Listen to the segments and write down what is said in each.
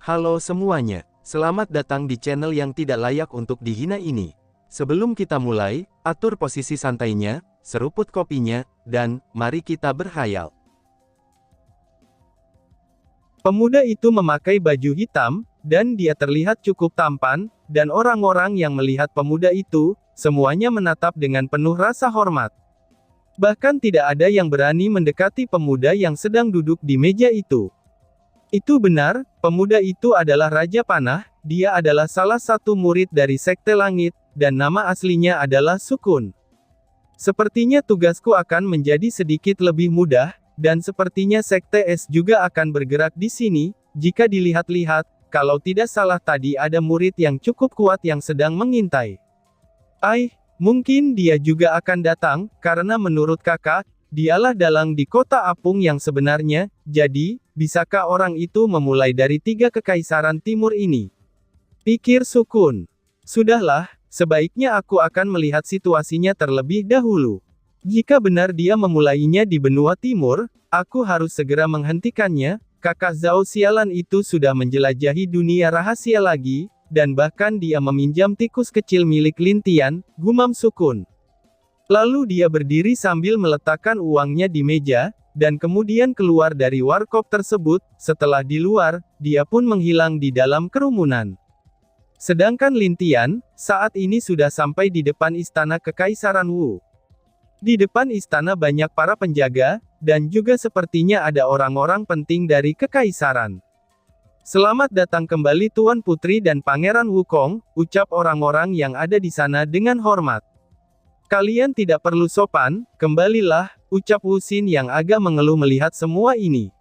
Halo semuanya, selamat datang di channel yang tidak layak untuk dihina ini. Sebelum kita mulai, atur posisi santainya, seruput kopinya, dan mari kita berkhayal. Pemuda itu memakai baju hitam, dan dia terlihat cukup tampan, dan orang-orang yang melihat pemuda itu, semuanya menatap dengan penuh rasa hormat. Bahkan tidak ada yang berani mendekati pemuda yang sedang duduk di meja itu. Itu benar, pemuda itu adalah Raja Panah, dia adalah salah satu murid dari Sekte Langit, dan nama aslinya adalah Sukun. Sepertinya tugasku akan menjadi sedikit lebih mudah, dan sepertinya Sekte Es juga akan bergerak di sini, jika dilihat-lihat, kalau tidak salah tadi ada murid yang cukup kuat yang sedang mengintai. Mungkin dia juga akan datang, karena menurut kakak, dialah dalang di kota Apung yang sebenarnya, jadi, bisakah orang itu memulai dari 3 kekaisaran timur ini? Pikir Sukun. Sudahlah, sebaiknya aku akan melihat situasinya terlebih dahulu. Jika benar dia memulainya di benua timur, aku harus segera menghentikannya. Kakak Zhao sialan itu sudah menjelajahi dunia rahasia lagi, dan bahkan dia meminjam tikus kecil milik Lin Tian, gumam Sukun. Lalu dia berdiri sambil meletakkan uangnya di meja, dan kemudian keluar dari warkop tersebut. Setelah di luar, dia pun menghilang di dalam kerumunan. Sedangkan Lin Tian, saat ini sudah sampai di depan istana Kekaisaran Wu. Di depan istana banyak para penjaga, dan juga sepertinya ada orang-orang penting dari Kekaisaran. Selamat datang kembali Tuan Putri dan Pangeran Wukong, ucap orang-orang yang ada di sana dengan hormat. Kalian tidak perlu sopan, kembalilah, ucap Wu Xin yang agak mengeluh melihat semua ini.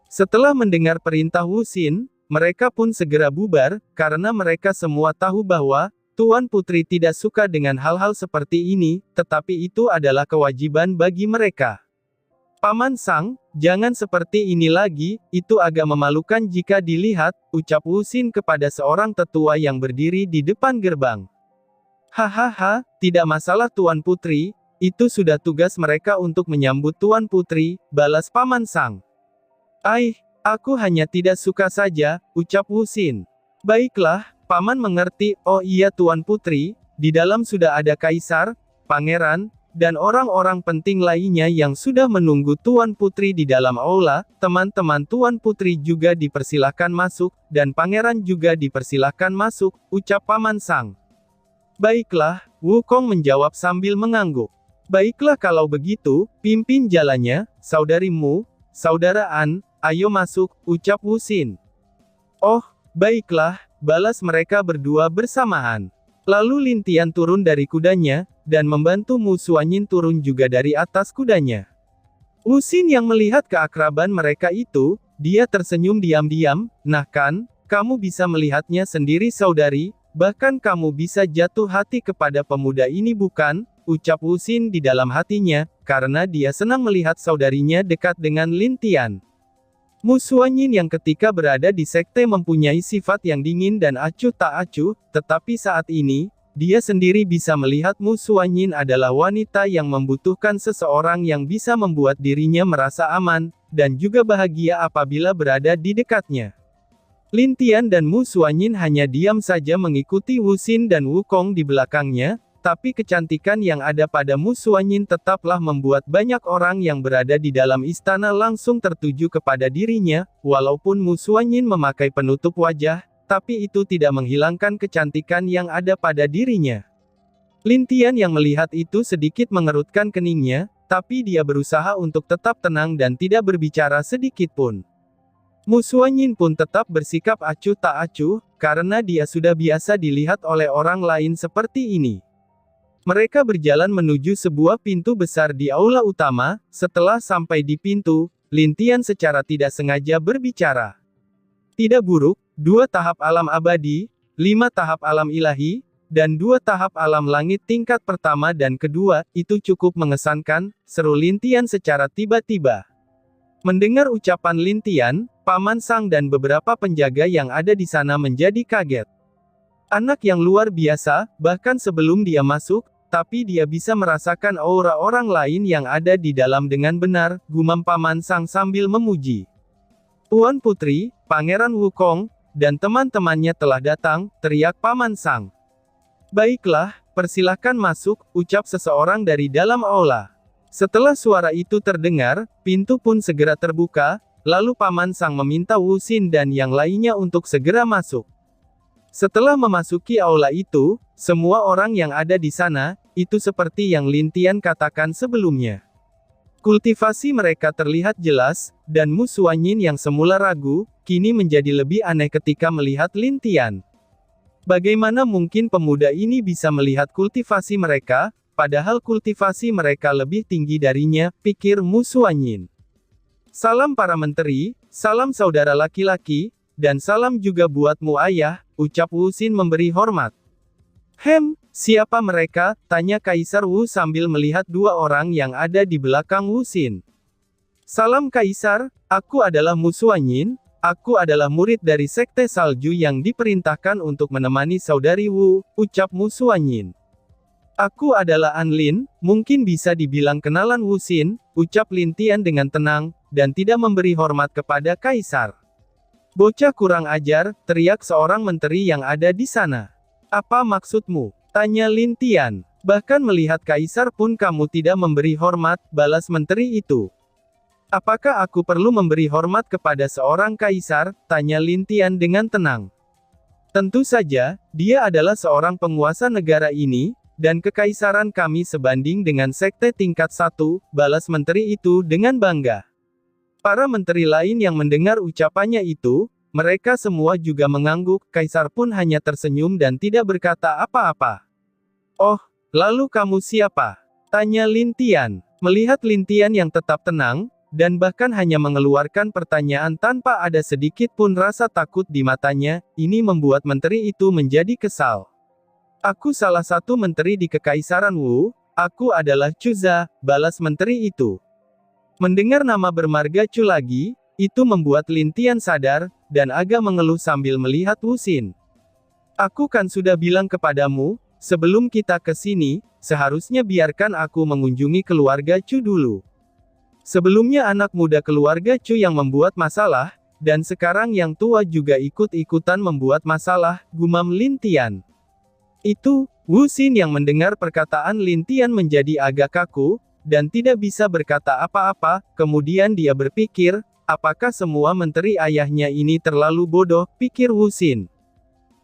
Setelah mendengar perintah Wu Xin, mereka pun segera bubar, karena mereka semua tahu bahwa, Tuan Putri tidak suka dengan hal-hal seperti ini, tetapi itu adalah kewajiban bagi mereka. Paman Sang, jangan seperti ini lagi, itu agak memalukan jika dilihat, ucap Wu Xin kepada seorang tetua yang berdiri di depan gerbang. Hahaha, tidak masalah Tuan Putri, itu sudah tugas mereka untuk menyambut Tuan Putri, balas Paman Sang. Aku hanya tidak suka saja, ucap Wu Xin. Baiklah, Paman mengerti, oh iya Tuan Putri, di dalam sudah ada Kaisar, Pangeran, dan orang-orang penting lainnya yang sudah menunggu Tuan Putri di dalam aula. Teman-teman Tuan Putri juga dipersilahkan masuk, dan Pangeran juga dipersilahkan masuk, ucap Paman Sang. Baiklah, Wukong menjawab sambil mengangguk. Baiklah kalau begitu, pimpin jalannya, saudarimu, saudara An, ayo masuk, ucap Wu Xin. Oh, baiklah, balas mereka berdua bersamaan. Lalu Lin Tian turun dari kudanya, dan membantu Mu Suanyin turun juga dari atas kudanya. Wu Xin yang melihat keakraban mereka itu, dia tersenyum diam-diam, nah kan, kamu bisa melihatnya sendiri saudari, bahkan kamu bisa jatuh hati kepada pemuda ini bukan, ucap Wu Xin di dalam hatinya, karena dia senang melihat saudarinya dekat dengan Lin Tian. Mu Suanyin yang ketika berada di sekte mempunyai sifat yang dingin dan acuh tak acuh, tetapi saat ini, dia sendiri bisa melihat Mu Suanyin adalah wanita yang membutuhkan seseorang yang bisa membuat dirinya merasa aman, dan juga bahagia apabila berada di dekatnya. Lin Tian dan Mu Suanyin hanya diam saja mengikuti Wu Xin dan Wukong di belakangnya, tapi kecantikan yang ada pada Mu Suanyin tetaplah membuat banyak orang yang berada di dalam istana langsung tertuju kepada dirinya, walaupun Mu Suanyin memakai penutup wajah, tapi itu tidak menghilangkan kecantikan yang ada pada dirinya. Lin Tian yang melihat itu sedikit mengerutkan keningnya, tapi dia berusaha untuk tetap tenang dan tidak berbicara sedikit pun. Mu Suanyin pun tetap bersikap acuh tak acuh, karena dia sudah biasa dilihat oleh orang lain seperti ini. Mereka berjalan menuju sebuah pintu besar di aula utama. Setelah sampai di pintu, Lin Tian secara tidak sengaja berbicara. Tidak buruk, 2 tahap alam abadi, 5 tahap alam ilahi, dan 2 tahap alam langit tingkat pertama dan kedua, itu cukup mengesankan, seru Lin Tian secara tiba-tiba. Mendengar ucapan Lin Tian, Paman Sang dan beberapa penjaga yang ada di sana menjadi kaget. Anak yang luar biasa, bahkan sebelum dia masuk, tapi dia bisa merasakan aura orang lain yang ada di dalam dengan benar, gumam Paman Sang sambil memuji. Tuan Putri, Pangeran Wukong, dan teman-temannya telah datang, teriak Paman Sang. Baiklah, persilahkan masuk, ucap seseorang dari dalam aula. Setelah suara itu terdengar, pintu pun segera terbuka, lalu Paman Sang meminta Wu Xin dan yang lainnya untuk segera masuk. Setelah memasuki aula itu, semua orang yang ada di sana, itu seperti yang Lin Tian katakan sebelumnya. Kultivasi mereka terlihat jelas, dan Mu Suanyin yang semula ragu, kini menjadi lebih aneh ketika melihat Lin Tian. Bagaimana mungkin pemuda ini bisa melihat kultivasi mereka, padahal kultivasi mereka lebih tinggi darinya, pikir Mu Suanyin. Salam para menteri, salam saudara laki-laki, dan salam juga buatmu ayah, ucap Wu Xin memberi hormat. Siapa mereka? Tanya Kaisar Wu sambil melihat dua orang yang ada di belakang Wu Xin. Salam Kaisar, aku adalah Mu Suanyin, aku adalah murid dari Sekte Salju yang diperintahkan untuk menemani saudari Wu, ucap Mu Suanyin. Aku adalah An Lin, mungkin bisa dibilang kenalan Wu Xin, ucap Lin Tian dengan tenang, dan tidak memberi hormat kepada Kaisar. Bocah kurang ajar, teriak seorang menteri yang ada di sana. Apa maksudmu? Tanya Lin Tian. Bahkan melihat Kaisar pun kamu tidak memberi hormat, balas menteri itu. Apakah aku perlu memberi hormat kepada seorang Kaisar? Tanya Lin Tian dengan tenang. Tentu saja, dia adalah seorang penguasa negara ini, dan kekaisaran kami sebanding dengan sekte tingkat 1, balas menteri itu dengan bangga. Para menteri lain yang mendengar ucapannya itu, mereka semua juga mengangguk, Kaisar pun hanya tersenyum dan tidak berkata apa-apa. Oh, lalu kamu siapa? Tanya Lin Tian. Melihat Lin Tian yang tetap tenang, dan bahkan hanya mengeluarkan pertanyaan tanpa ada sedikit pun rasa takut di matanya, ini membuat menteri itu menjadi kesal. Aku salah satu menteri di Kekaisaran Wu, aku adalah Chuza, balas menteri itu. Mendengar nama bermarga Chu lagi, itu membuat Lin Tian sadar, dan agak mengeluh sambil melihat Wu Xin. Aku kan sudah bilang kepadamu, sebelum kita ke sini, seharusnya biarkan aku mengunjungi keluarga Chu dulu. Sebelumnya anak muda keluarga Chu yang membuat masalah, dan sekarang yang tua juga ikut-ikutan membuat masalah, gumam Lin Tian. Itu, Wu Xin yang mendengar perkataan Lin Tian menjadi agak kaku, dan tidak bisa berkata apa-apa, kemudian dia berpikir, apakah semua menteri ayahnya ini terlalu bodoh, pikir Wu Xin.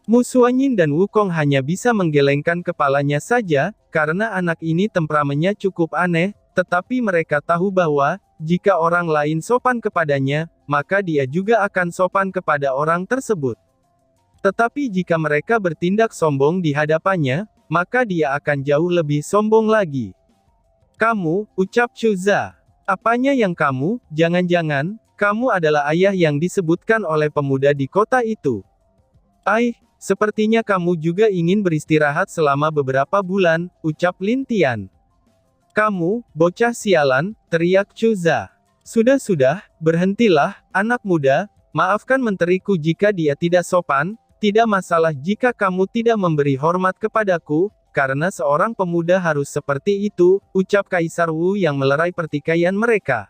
Mu Suanyin dan Wukong hanya bisa menggelengkan kepalanya saja, karena anak ini temperamennya cukup aneh, tetapi mereka tahu bahwa, jika orang lain sopan kepadanya, maka dia juga akan sopan kepada orang tersebut. Tetapi jika mereka bertindak sombong di hadapannya, maka dia akan jauh lebih sombong lagi. Kamu, ucap Chuza. Apanya yang kamu, jangan-jangan, kamu adalah ayah yang disebutkan oleh pemuda di kota itu. Sepertinya kamu juga ingin beristirahat selama beberapa bulan, ucap Lin Tian. Kamu, bocah sialan, teriak Chuza. Sudah, berhentilah, anak muda, maafkan menteriku jika dia tidak sopan, tidak masalah jika kamu tidak memberi hormat kepadaku, karena seorang pemuda harus seperti itu, ucap Kaisar Wu yang melerai pertikaian mereka.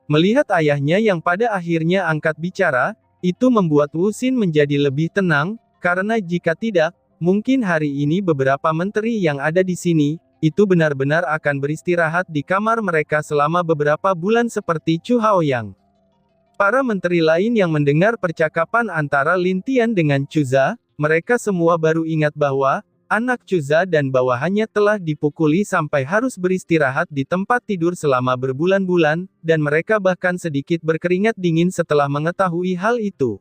Melihat ayahnya yang pada akhirnya angkat bicara, itu membuat Wu Xin menjadi lebih tenang, karena jika tidak, mungkin hari ini beberapa menteri yang ada di sini, itu benar-benar akan beristirahat di kamar mereka selama beberapa bulan seperti Chu Haoyang. Para menteri lain yang mendengar percakapan antara Lin Tian dengan Chuza, mereka semua baru ingat bahwa, anak Chuza dan bawahannya telah dipukuli sampai harus beristirahat di tempat tidur selama berbulan-bulan, dan mereka bahkan sedikit berkeringat dingin setelah mengetahui hal itu.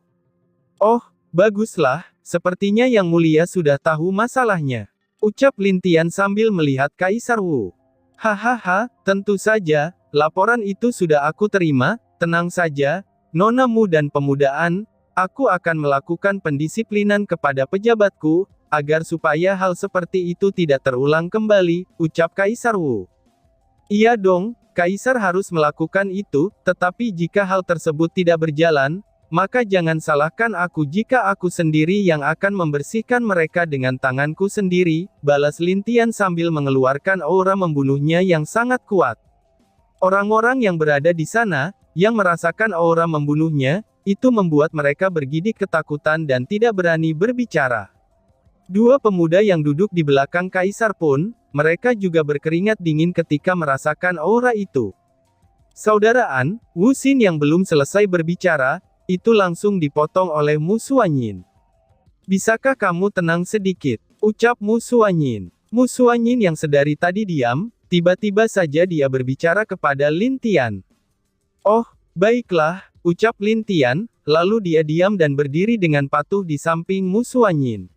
Oh, baguslah, sepertinya Yang Mulia sudah tahu masalahnya, ucap Lin Tian sambil melihat Kaisar Wu. Hahaha, tentu saja, laporan itu sudah aku terima, tenang saja, Nona Mu dan Pemudaan, aku akan melakukan pendisiplinan kepada pejabatku, agar supaya hal seperti itu tidak terulang kembali, ucap Kaisar Wu. Iya dong, Kaisar harus melakukan itu, tetapi jika hal tersebut tidak berjalan, maka jangan salahkan aku jika aku sendiri yang akan membersihkan mereka dengan tanganku sendiri, balas Lin Tian sambil mengeluarkan aura membunuhnya yang sangat kuat. Orang-orang yang berada di sana, yang merasakan aura membunuhnya, itu membuat mereka bergidik ketakutan dan tidak berani berbicara. Dua pemuda yang duduk di belakang kaisar pun, mereka juga berkeringat dingin ketika merasakan aura itu. Saudara An, Wu Xin yang belum selesai berbicara, itu langsung dipotong oleh Mu Suanyin. Bisakah kamu tenang sedikit? Ucap Mu Suanyin. Mu Suanyin yang sedari tadi diam, tiba-tiba saja dia berbicara kepada Lin Tian. Oh, baiklah, ucap Lin Tian, lalu dia diam dan berdiri dengan patuh di samping Mu Suanyin.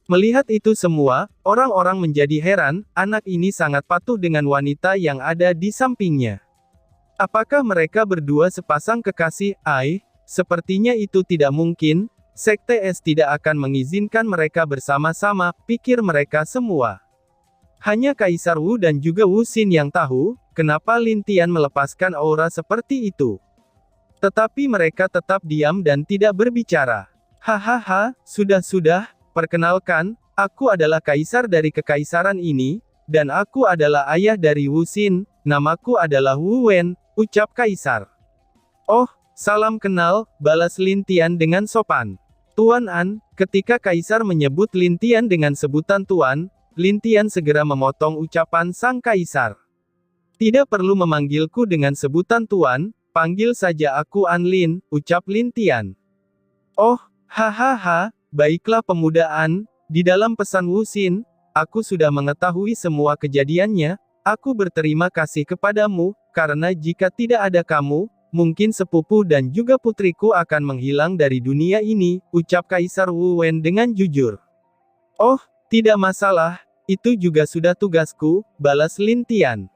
Melihat itu semua, orang-orang menjadi heran, anak ini sangat patuh dengan wanita yang ada di sampingnya. Apakah mereka berdua sepasang kekasih? Sepertinya itu tidak mungkin, Sekte Es tidak akan mengizinkan mereka bersama-sama, pikir mereka semua. Hanya Kaisar Wu dan juga Wu Xin yang tahu, kenapa Lin Tian melepaskan aura seperti itu. Tetapi mereka tetap diam dan tidak berbicara. Hahaha, sudah, perkenalkan, aku adalah kaisar dari kekaisaran ini, dan aku adalah ayah dari Wu Xin, namaku adalah Wu Wen, ucap kaisar. Oh, salam kenal, balas Lin Tian dengan sopan. Tuan An, ketika kaisar menyebut Lin Tian dengan sebutan Tuan, Lin Tian segera memotong ucapan sang kaisar. Tidak perlu memanggilku dengan sebutan Tuan, panggil saja aku An Lin, ucap Lin Tian. Oh, hahaha, baiklah pemuda An, di dalam pesan Wu Xin, aku sudah mengetahui semua kejadiannya, aku berterima kasih kepadamu, karena jika tidak ada kamu, mungkin sepupu dan juga putriku akan menghilang dari dunia ini, ucap Kaisar Wu Wen dengan jujur. Oh, tidak masalah, itu juga sudah tugasku, balas Lin Tian.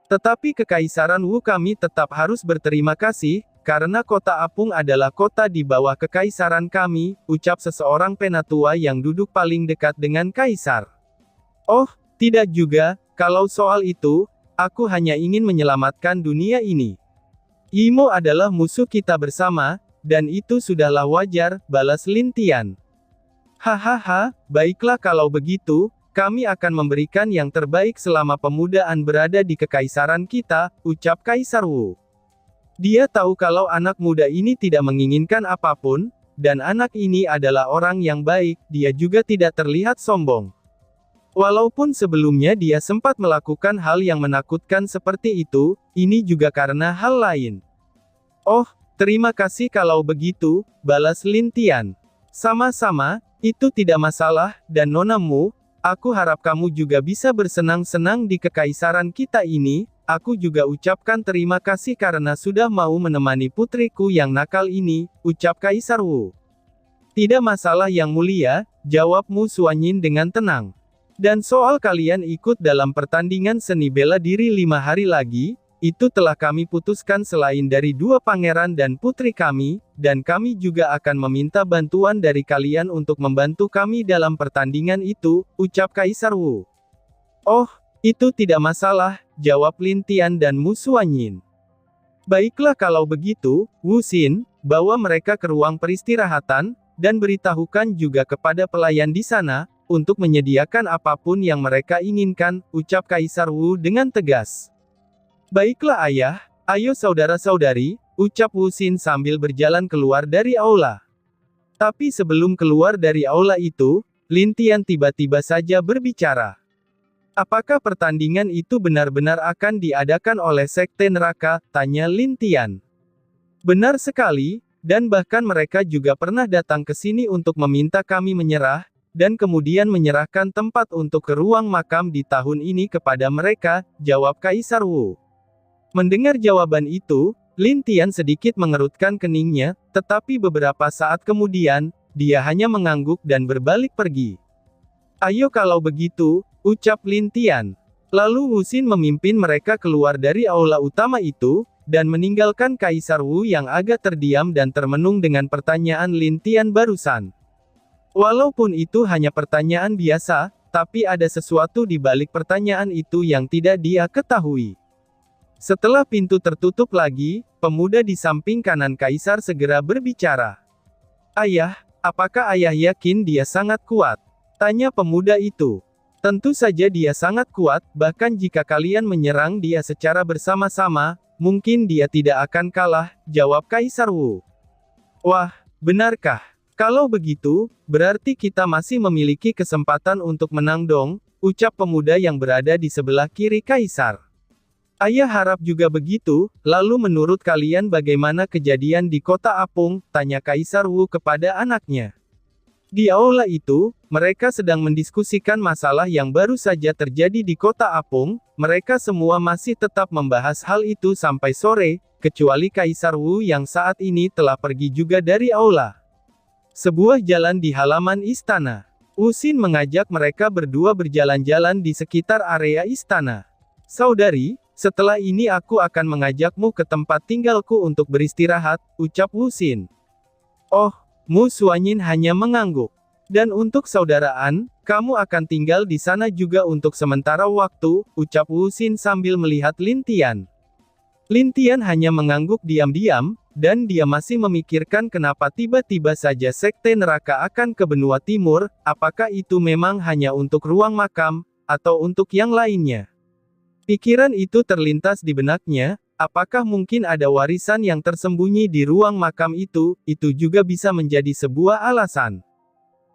Tetapi kekaisaran Wu kami tetap harus berterima kasih, karena kota Apung adalah kota di bawah kekaisaran kami, ucap seseorang penatua yang duduk paling dekat dengan kaisar. Oh, tidak juga, kalau soal itu, aku hanya ingin menyelamatkan dunia ini. Imo adalah musuh kita bersama, dan itu sudahlah wajar, balas Lin Tian. Hahaha, baiklah kalau begitu, kami akan memberikan yang terbaik selama pemuda An berada di kekaisaran kita, ucap Kaisar Wu. Dia tahu kalau anak muda ini tidak menginginkan apapun, dan anak ini adalah orang yang baik, dia juga tidak terlihat sombong. Walaupun sebelumnya dia sempat melakukan hal yang menakutkan seperti itu, ini juga karena hal lain. Oh, terima kasih kalau begitu, balas Lin Tian. Sama-sama, itu tidak masalah, dan Nona Mu, aku harap kamu juga bisa bersenang-senang di kekaisaran kita ini, aku juga ucapkan terima kasih karena sudah mau menemani putriku yang nakal ini, ucap Kaisar Wu. Tidak masalah yang mulia, jawab Mu Suanyin dengan tenang. Dan soal kalian ikut dalam pertandingan seni bela diri 5 hari lagi, itu telah kami putuskan selain dari 2 pangeran dan putri kami, dan kami juga akan meminta bantuan dari kalian untuk membantu kami dalam pertandingan itu, ucap Kaisar Wu. Oh, itu tidak masalah, jawab Lin Tian dan Mu Suanyin. Baiklah kalau begitu, Wu Xin, bawa mereka ke ruang peristirahatan, dan beritahukan juga kepada pelayan di sana, untuk menyediakan apapun yang mereka inginkan, ucap Kaisar Wu dengan tegas. Baiklah ayah, ayo saudara-saudari, ucap Wu Xin sambil berjalan keluar dari aula. Tapi sebelum keluar dari aula itu, Lin Tian tiba-tiba saja berbicara. Apakah pertandingan itu benar-benar akan diadakan oleh Sekte Neraka, tanya Lin Tian. Benar sekali, dan bahkan mereka juga pernah datang ke sini untuk meminta kami menyerah, dan kemudian menyerahkan tempat untuk ke ruang makam di tahun ini kepada mereka, jawab Kaisar Wu. Mendengar jawaban itu, Lin Tian sedikit mengerutkan keningnya, tetapi beberapa saat kemudian, dia hanya mengangguk dan berbalik pergi. Ayo kalau begitu, ucap Lin Tian. Lalu Wu Xin memimpin mereka keluar dari aula utama itu, dan meninggalkan Kaisar Wu yang agak terdiam dan termenung dengan pertanyaan Lin Tian barusan. Walaupun itu hanya pertanyaan biasa, tapi ada sesuatu di balik pertanyaan itu yang tidak dia ketahui. Setelah pintu tertutup lagi, pemuda di samping kanan kaisar segera berbicara. Ayah, apakah ayah yakin dia sangat kuat? Tanya pemuda itu. Tentu saja dia sangat kuat, bahkan jika kalian menyerang dia secara bersama-sama, mungkin dia tidak akan kalah, jawab Kaisar Wu. Wah, benarkah? Kalau begitu, berarti kita masih memiliki kesempatan untuk menang dong, ucap pemuda yang berada di sebelah kiri kaisar. Ayah harap juga begitu, lalu menurut kalian bagaimana kejadian di kota Apung, tanya Kaisar Wu kepada anaknya. Di aula itu, mereka sedang mendiskusikan masalah yang baru saja terjadi di kota Apung, mereka semua masih tetap membahas hal itu sampai sore, kecuali Kaisar Wu yang saat ini telah pergi juga dari aula. Sebuah jalan di halaman istana. Wu Xin mengajak mereka berdua berjalan-jalan di sekitar area istana. Saudari, setelah ini aku akan mengajakmu ke tempat tinggalku untuk beristirahat, ucap Wu Xin. Oh, Mu Suanyin hanya mengangguk. Dan untuk saudaraan, kamu akan tinggal di sana juga untuk sementara waktu, ucap Wu Xin sambil melihat Lin Tian. Lin Tian hanya mengangguk diam-diam, dan dia masih memikirkan kenapa tiba-tiba saja sekte neraka akan ke benua timur, apakah itu memang hanya untuk ruang makam, atau untuk yang lainnya. Pikiran itu terlintas di benaknya, apakah mungkin ada warisan yang tersembunyi di ruang makam itu juga bisa menjadi sebuah alasan.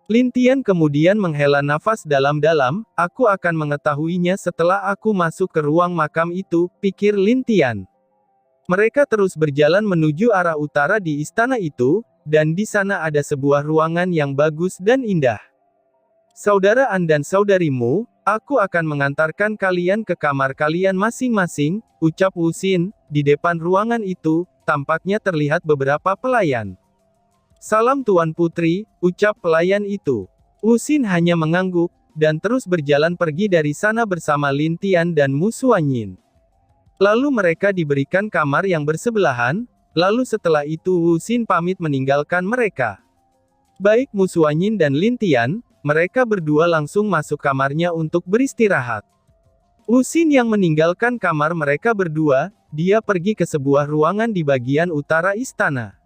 Lin Tian kemudian menghela nafas dalam-dalam, aku akan mengetahuinya setelah aku masuk ke ruang makam itu, pikir Lin Tian. Mereka terus berjalan menuju arah utara di istana itu, dan di sana ada sebuah ruangan yang bagus dan indah. Saudara An dan saudarimu, aku akan mengantarkan kalian ke kamar kalian masing-masing, ucap Wu Xin. Di depan ruangan itu, tampaknya terlihat beberapa pelayan. Salam Tuan Putri, ucap pelayan itu. Wu Xin hanya mengangguk, dan terus berjalan pergi dari sana bersama Lin Tian dan Mu Suanyin. Lalu mereka diberikan kamar yang bersebelahan, lalu setelah itu Wu Xin pamit meninggalkan mereka. Baik Mu Suanyin dan Lin Tian, mereka berdua langsung masuk kamarnya untuk beristirahat. Wu Xin yang meninggalkan kamar mereka berdua, dia pergi ke sebuah ruangan di bagian utara istana.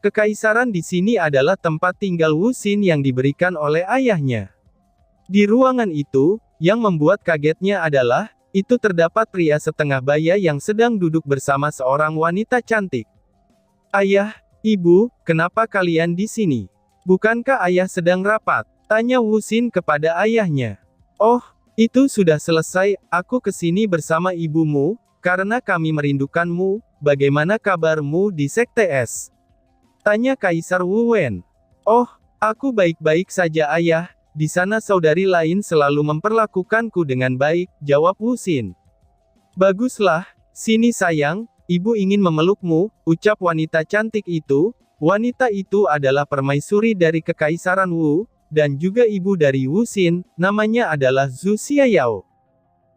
Kekaisaran di sini adalah tempat tinggal Wu Xin yang diberikan oleh ayahnya. Di ruangan itu, yang membuat kagetnya adalah, itu terdapat pria setengah baya yang sedang duduk bersama seorang wanita cantik. Ayah, ibu, kenapa kalian di sini? Bukankah ayah sedang rapat? Tanya Wu Xin kepada ayahnya. Oh, itu sudah selesai, aku kesini bersama ibumu, karena kami merindukanmu, bagaimana kabarmu di Sekte Es? Tanya Kaisar Wu Wen. Oh, aku baik-baik saja ayah, di sana saudari lain selalu memperlakukanku dengan baik, jawab Wu Xin. Baguslah, sini sayang, ibu ingin memelukmu, ucap wanita cantik itu. Wanita itu adalah permaisuri dari Kekaisaran Wu, dan juga ibu dari Wu Xin, namanya adalah Zhu Xiaoyao.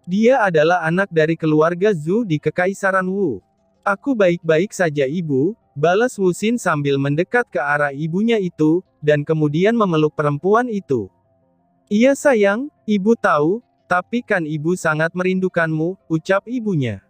Dia adalah anak dari keluarga Zhu di Kekaisaran Wu. Aku baik-baik saja ibu, balas Wu Xin sambil mendekat ke arah ibunya itu, dan kemudian memeluk perempuan itu. Iya sayang, ibu tahu, tapi kan ibu sangat merindukanmu, ucap ibunya.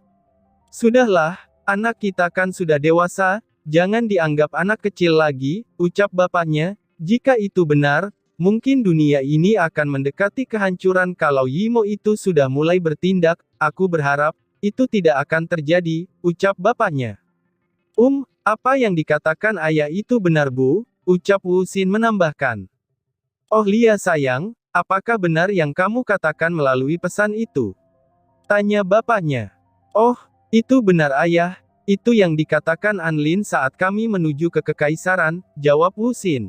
Sudahlah, anak kita kan sudah dewasa, jangan dianggap anak kecil lagi, ucap bapaknya. Jika itu benar, mungkin dunia ini akan mendekati kehancuran kalau Yimo itu sudah mulai bertindak, aku berharap, itu tidak akan terjadi, ucap bapaknya. Apa yang dikatakan ayah itu benar bu, ucap Wu Xin menambahkan. Oh Lia sayang, apakah benar yang kamu katakan melalui pesan itu? Tanya bapaknya. Oh, itu benar ayah, itu yang dikatakan Anlin saat kami menuju ke Kekaisaran, jawab Wu Xin.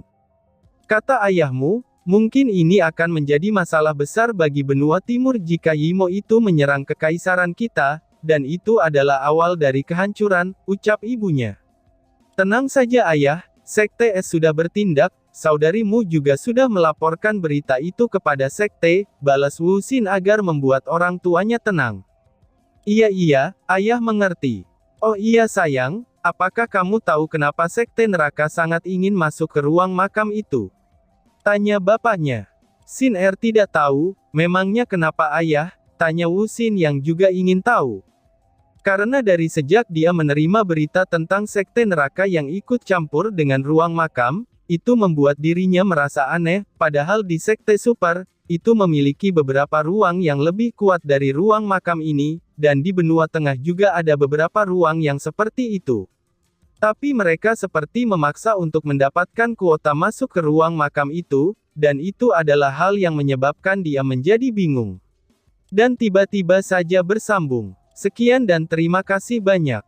Kata ayahmu, mungkin ini akan menjadi masalah besar bagi benua timur jika Yimo itu menyerang Kekaisaran kita, dan itu adalah awal dari kehancuran, ucap ibunya. Tenang saja ayah, Sekte Es sudah bertindak, saudarimu juga sudah melaporkan berita itu kepada Sekte, balas Wu Xin agar membuat orang tuanya tenang. Iya, ayah mengerti. Oh iya sayang, apakah kamu tahu kenapa Sekte Neraka sangat ingin masuk ke ruang makam itu? Tanya bapaknya. Xin Er tidak tahu, memangnya kenapa ayah? Tanya Wu Xin yang juga ingin tahu. Karena dari sejak dia menerima berita tentang Sekte Neraka yang ikut campur dengan ruang makam, itu membuat dirinya merasa aneh, padahal di Sekte Super, itu memiliki beberapa ruang yang lebih kuat dari ruang makam ini, dan di benua tengah juga ada beberapa ruang yang seperti itu. Tapi mereka seperti memaksa untuk mendapatkan kuota masuk ke ruang makam itu, dan itu adalah hal yang menyebabkan dia menjadi bingung. Dan tiba-tiba saja bersambung. Sekian dan terima kasih banyak.